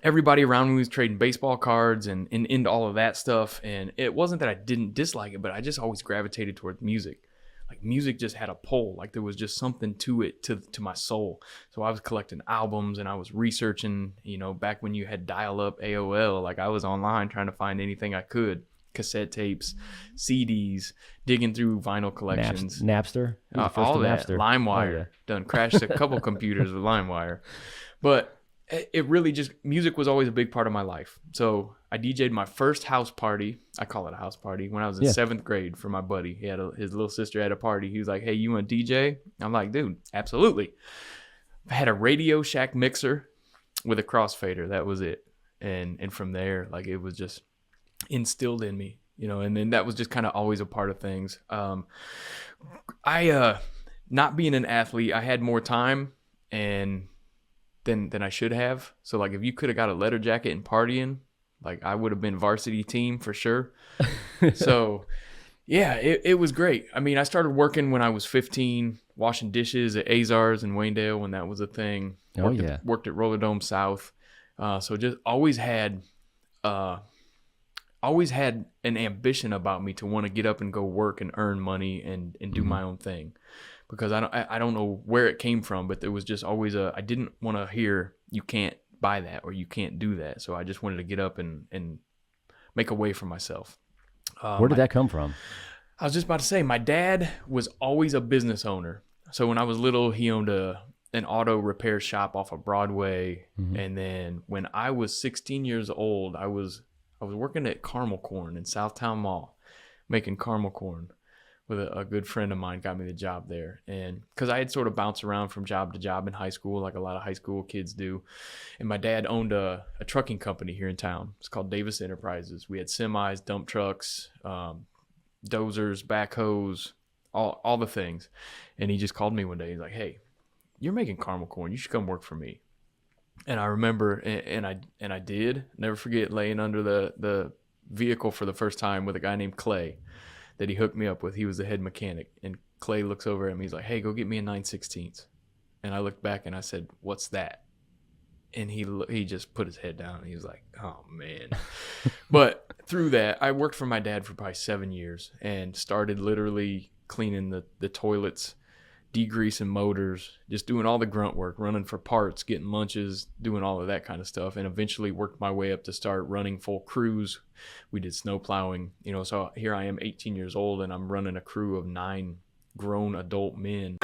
everybody around me was trading baseball cards and into all of that stuff. And it wasn't that I didn't dislike it, but I just always gravitated towards music. Like music just had a pull. Like there was just something to it, to my soul. So I was collecting albums and I was researching, back when you had dial-up AOL, like I was online trying to find anything I could. Cassette tapes, CDs, digging through vinyl collections. Napster? All that. Napster. LimeWire. Oh, yeah. Done crashed a couple computers with LimeWire. But it really just, music was always a big part of my life. So I DJ'd my first house party. I call it a house party, when I was in 7th grade for my buddy. His little sister had a party. He was like, hey, you want to DJ? I'm like, dude, absolutely. I had a Radio Shack mixer with a crossfader. That was it. And from there, like it was just instilled in me, and then that was just kind of always a part of things. I not being an athlete, I had more time than I should have. So like if you could have got a leather jacket and partying, like I would have been varsity team for sure. So yeah, it was great. I mean, I started working when I was 15, washing dishes at Azars in Waynedale when that was a thing. Worked at Roller Dome South. So just always had an ambition about me to want to get up and go work and earn money and do my own thing. Because I don't know where it came from, but there was just always I didn't want to hear you can't buy that or you can't do that. So I just wanted to get up and make a way for myself. Where did that come from? I was just about to say, my dad was always a business owner. So when I was little, he owned an auto repair shop off of Broadway. Mm-hmm. And then when I was 16 years old, I was working at Caramel Corn in Southtown Mall, making caramel corn. With a good friend of mine got me the job there. And because I had sort of bounced around from job to job in high school, like a lot of high school kids do. And my dad owned a trucking company here in town. It's called Davis Enterprises. We had semis, dump trucks, dozers, backhoes, all the things. And he just called me one day. He's like, hey, you're making caramel corn. You should come work for me. And I remember, and I did never forget laying under the vehicle for the first time with a guy named Clay that he hooked me up with. He was the head mechanic. And Clay looks over at me. He's like, hey, go get me a 9/16. And I looked back and I said, what's that? And he just put his head down and he was like, oh, man. But through that, I worked for my dad for probably 7 years and started literally cleaning the toilets, degreasing motors, just doing all the grunt work, running for parts, getting lunches, doing all of that kind of stuff, and eventually worked my way up to start running full crews. We did snow plowing, so here I am 18 years old and I'm running a crew of 9 grown adult men.